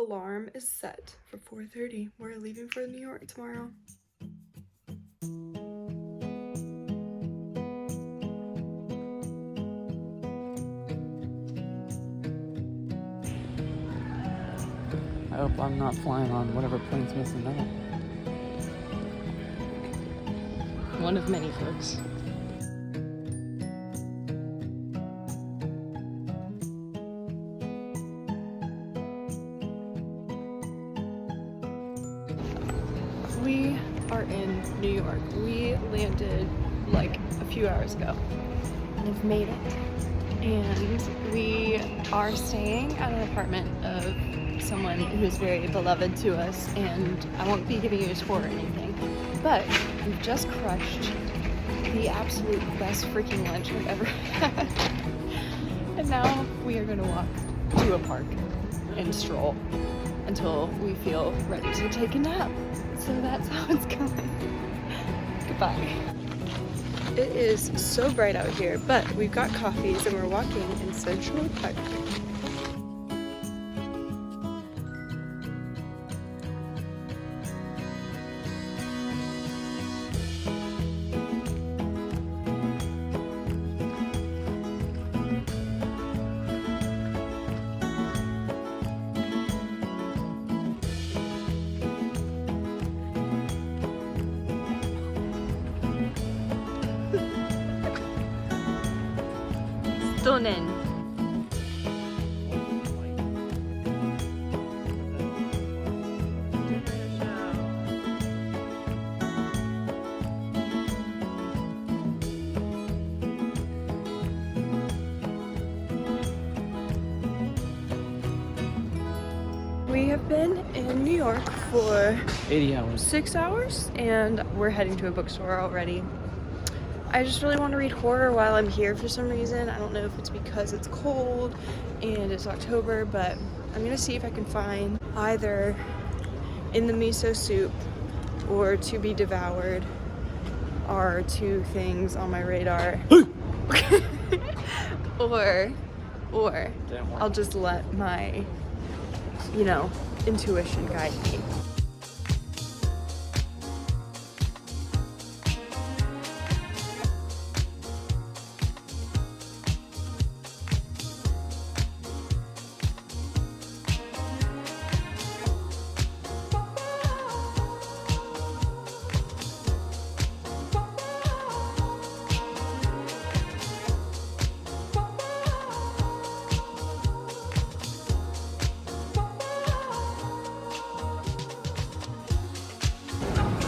alarm is set for 4:30. We're leaving for New York tomorrow. I hope I'm not flying on whatever plane's missing out. One of many folks. We are in New York. We landed like a few hours ago and have made it. And we are staying at an apartment of someone who's very beloved to us, and I won't be giving you a tour or anything, but we've just crushed the absolute best freaking lunch I've ever had. And now we are gonna walk to a park and stroll until we feel ready to take a nap. So that's how it's going. Goodbye. It is so bright out here, but we've got coffees and we're walking in Central Park. Stunning. We have been in New York for 80 hours. 6 hours and we're heading to a bookstore already. I just really want to read horror while I'm here for some reason. I don't know if it's because it's cold and it's October, but I'm gonna see if I can find either In the Miso Soup or To Be Devoured are two things on my radar. or I'll just let my, intuition guide me.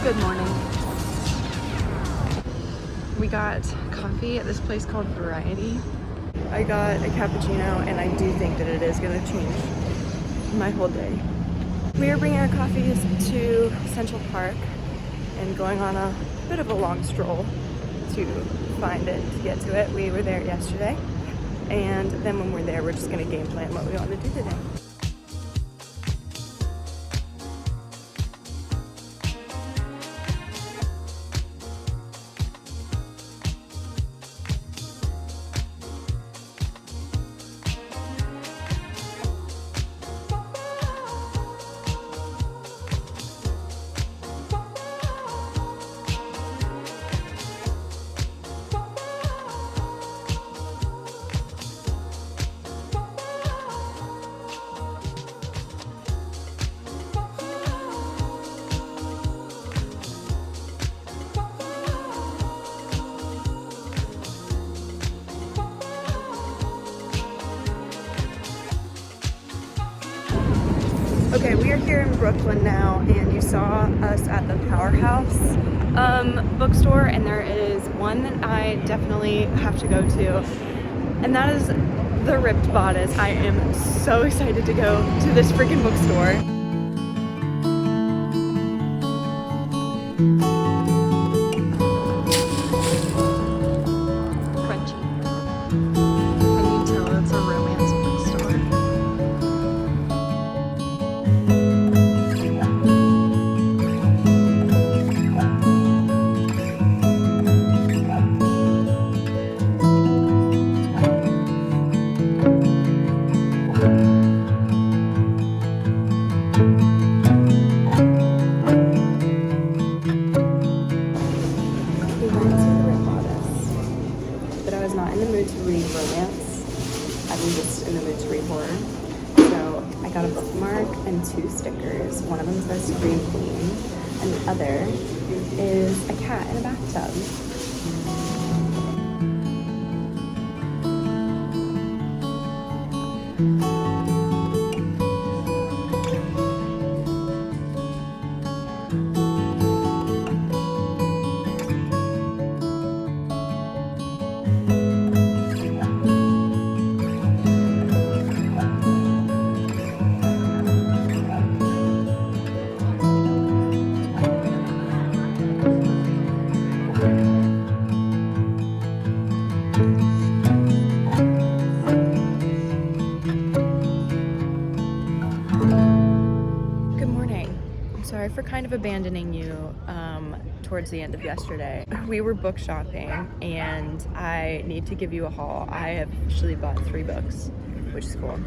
Good morning. We got coffee at this place called Variety. I got a cappuccino and I do think that it is going to change my whole day. We are bringing our coffees to Central Park and going on a bit of a long stroll to find it, to get to it. We were there yesterday, and then when we're there, we're just going to game plan what we want to do today. Okay, we are here in Brooklyn now, and you saw us at the Powerhouse bookstore, and there is one that I definitely have to go to, and that is the Ripped Bodice. I am so excited to go to this freaking bookstore. bookmark and 2 stickers. One of them says Scream Queen, and the other is a cat in a bathtub. Sorry for kind of abandoning you towards the end of yesterday. We were book shopping and I need to give you a haul. I have officially bought 3 books, which is cool.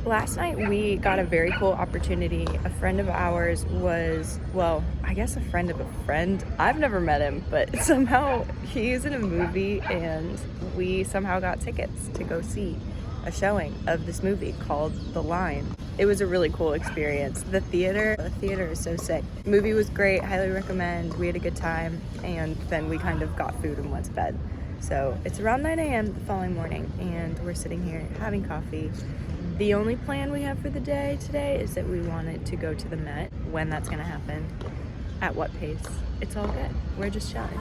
Last night we got a very cool opportunity. A friend of ours was, well, I guess a friend of a friend. I've never met him, but somehow he's in a movie and we somehow got tickets to go see a showing of this movie called The Line. It was a really cool experience. The theater is so sick. The movie was great, highly recommend. We had a good time, and then we kind of got food and went to bed. So it's around 9 a.m. the following morning, and we're sitting here having coffee. The only plan we have for the day today is that we wanted to go to the Met. When that's gonna happen, at what pace, it's all good. We're just chatting.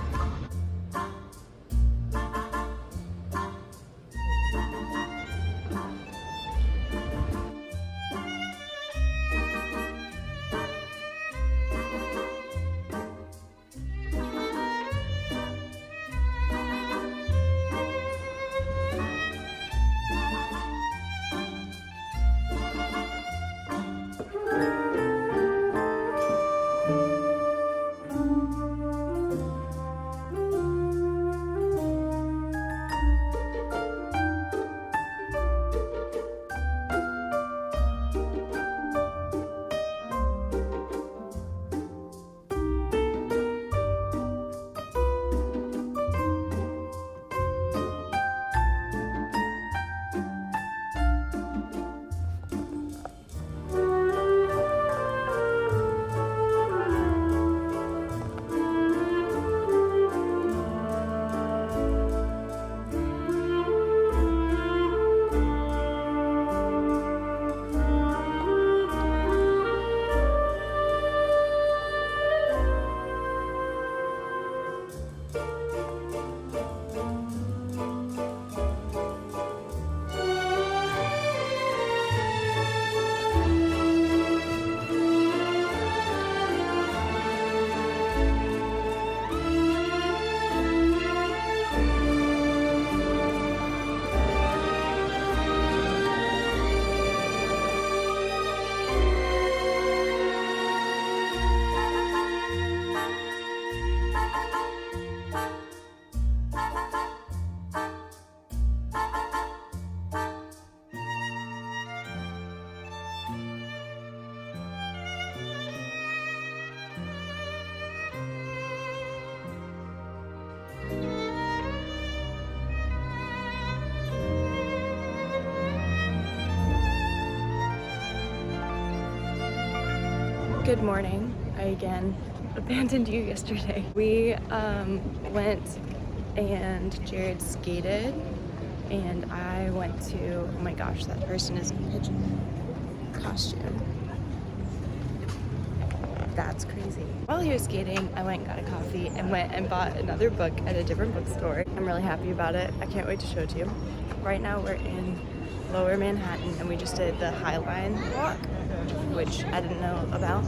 Good morning. I again abandoned you yesterday. We went and Jared skated and I went to, oh my gosh, that person is in pigeon costume. That's crazy. While he was skating, I went and got a coffee and went and bought another book at a different bookstore. I'm really happy about it. I can't wait to show it to you. Right now we're in Lower Manhattan and we just did the High Line walk, which I didn't know about,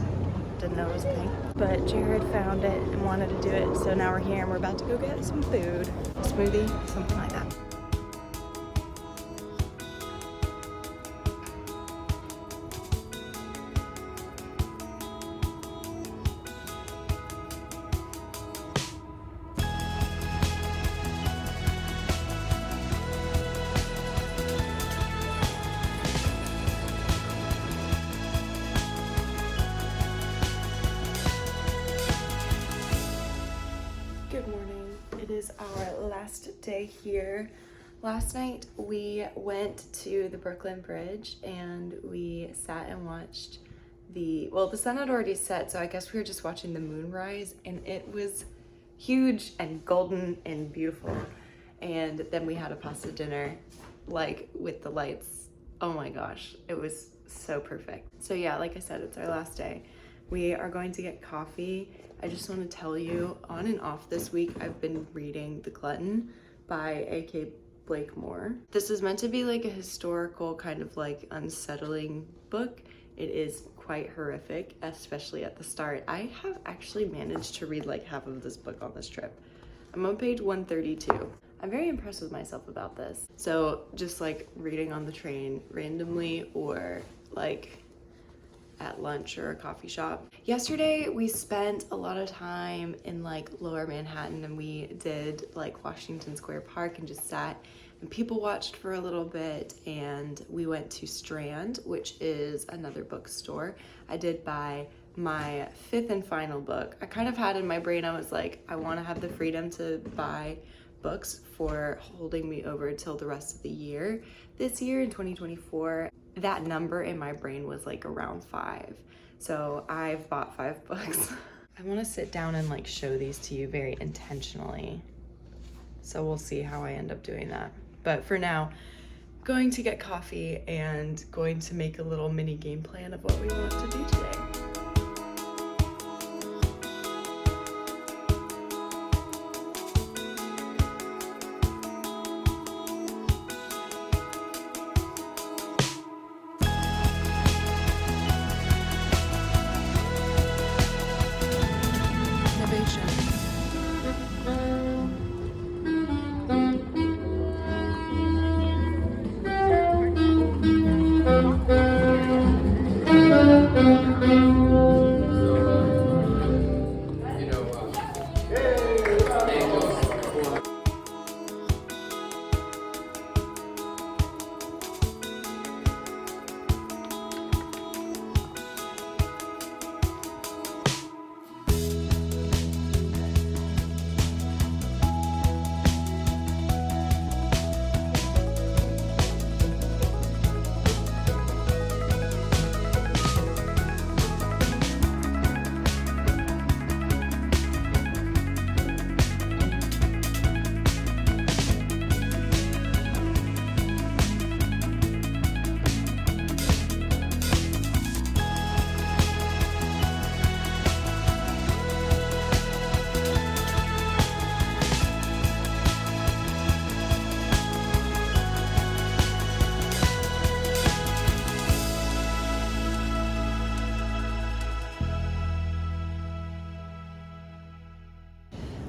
didn't know it was a thing. But Jared found it and wanted to do it, so now we're here and we're about to go get some food, a smoothie, something like that. Good morning. It is our last day here. Last night we went to the Brooklyn Bridge and we sat and watched the sun had already set, so I guess we were just watching the moon rise, and it was huge and golden and beautiful. And then we had a pasta dinner, like with the lights. Oh my gosh, it was so perfect. So yeah, like I said, it's our last day. We are going to get coffee. I just want to tell you, on and off this week, I've been reading The Glutton by A.K. Blakemore. This is meant to be like a historical kind of like unsettling book. It is quite horrific, especially at the start. I have actually managed to read like half of this book on this trip. I'm on page 132. I'm very impressed with myself about this. So just like reading on the train randomly, or like at lunch or a coffee shop. Yesterday we spent a lot of time in like lower Manhattan, and we did like Washington Square Park and just sat and people watched for a little bit, and we went to Strand, which is another bookstore. I did buy my 5th and final book. I kind of had in my brain, I was like, I want to have the freedom to buy books for holding me over till the rest of the year. This year in 2024, that number in my brain was like around 5. So I've bought 5 books. I want to sit down and like show these to you very intentionally. So we'll see how I end up doing that. But for now, I'm going to get coffee and going to make a little mini game plan of what we want to do today.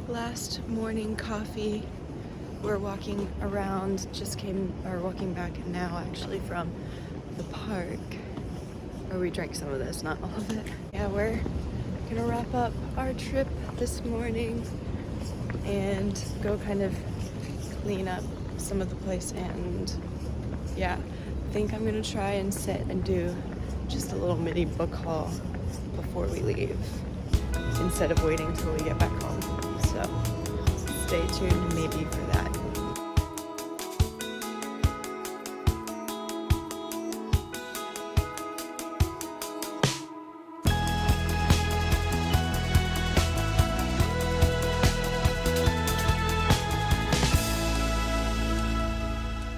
Last morning coffee. We're walking around, walking back now actually from the park, or we drank some of this, not all of it. Yeah, we're gonna wrap up our trip this morning and go kind of clean up some of the place, and yeah, I think I'm gonna try and sit and do just a little mini book haul before we leave, instead of waiting till we get back home. So stay tuned maybe for that.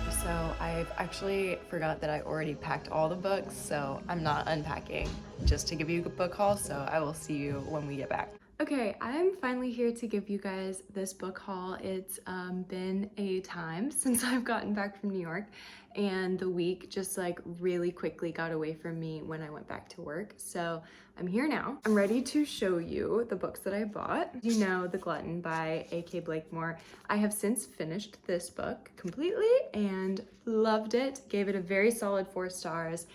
So I've actually forgot that I already packed all the books, so I'm not unpacking just to give you a book haul, so I will see you when we get back. Okay, I'm finally here to give you guys this book haul. It's been a time since I've gotten back from New York, and the week just like really quickly got away from me when I went back to work. So I'm here now. I'm ready to show you the books that I bought. You know, The Glutton by A.K. Blakemore. I have since finished this book completely and loved it. Gave it a very solid 4 stars.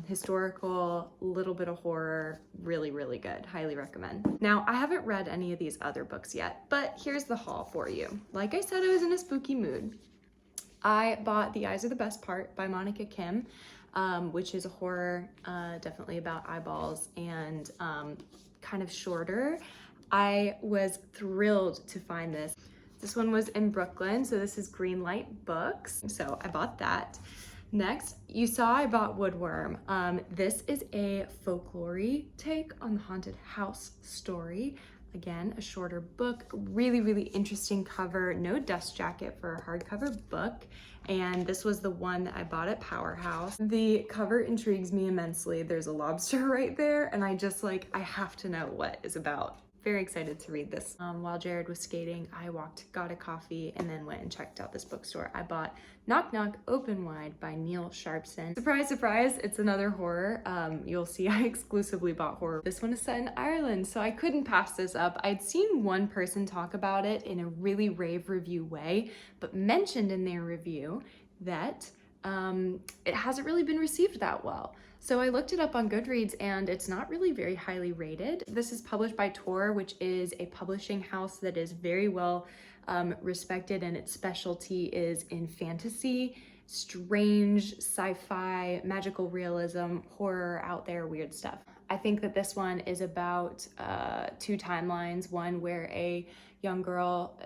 Historical, little bit of horror, really, really good. Highly recommend. Now, I haven't read any of these other books yet, but here's the haul for you. Like I said, I was in a spooky mood. I bought The Eyes Are the Best Part by Monica Kim, which is a horror, definitely about eyeballs, and kind of shorter. I was thrilled to find this. This one was in Brooklyn, so this is Greenlight Books. So I bought that. Next, you saw I bought Woodworm. This is a folklore take on the haunted house story. Again, a shorter book, really, really interesting cover, no dust jacket for a hardcover book. And this was the one that I bought at Powerhouse. The cover intrigues me immensely. There's a lobster right there, and I have to know what it's about. Very excited to read this. While Jared was skating, I got a coffee, and then went and checked out this bookstore. I bought Knock Knock Open Wide by Neil Sharpson. Surprise, surprise, it's another horror. You'll see I exclusively bought horror. This one is set in Ireland, so I couldn't pass this up. I'd seen one person talk about it in a really rave review way, but mentioned in their review that it hasn't really been received that well. So I looked it up on Goodreads, and it's not really very highly rated. This is published by Tor, which is a publishing house that is very well respected, and its specialty is in fantasy, strange, sci-fi, magical realism, horror, out there, weird stuff. I think that this one is about two timelines, one where a young girl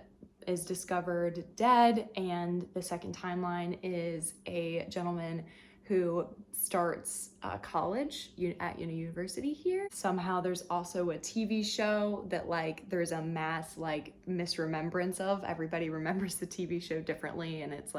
is discovered dead, and the second timeline is a gentleman who starts college at university here. Somehow there's also a TV show that there's a mass misremembrance of. Everybody remembers the TV show differently, and it's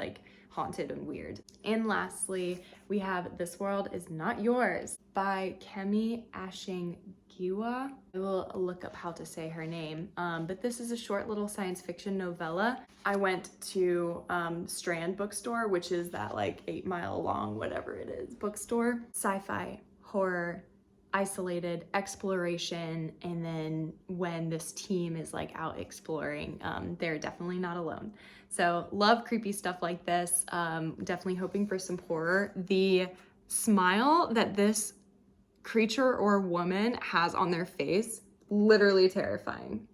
haunted and weird. And lastly, we have This World Is Not Yours by Kemi Ashingiwa. I will look up how to say her name, but this is a short little science fiction novella. I went to Strand Bookstore, which is that 8 mile long, whatever it is, bookstore. Sci-fi, horror, isolated, exploration, and then when this team is out exploring, they're definitely not alone. So love creepy stuff like this. Definitely hoping for some horror. The smile that this creature or woman has on their face, literally terrifying.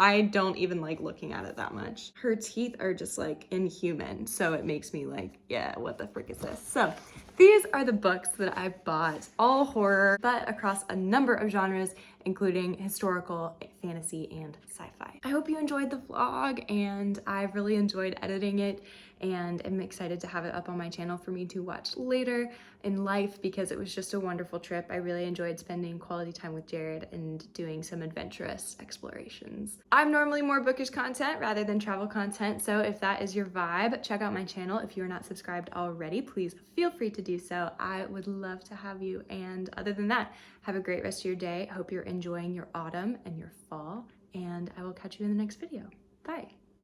I don't even like looking at it that much. Her teeth are just inhuman, so it makes me yeah, what the frick is this? So these are the books that I bought, all horror, but across a number of genres, including historical, fantasy, and sci-fi. I hope you enjoyed the vlog, and I've really enjoyed editing it, and I'm excited to have it up on my channel for me to watch later in life, because it was just a wonderful trip. I really enjoyed spending quality time with Jared and doing some adventurous explorations. I'm normally more bookish content rather than travel content, so if that is your vibe, check out my channel. If you're not subscribed already, please feel free to do so. I would love to have you, and other than that, have a great rest of your day. I hope you're enjoying your autumn and your fall, and I will catch you in the next video. Bye.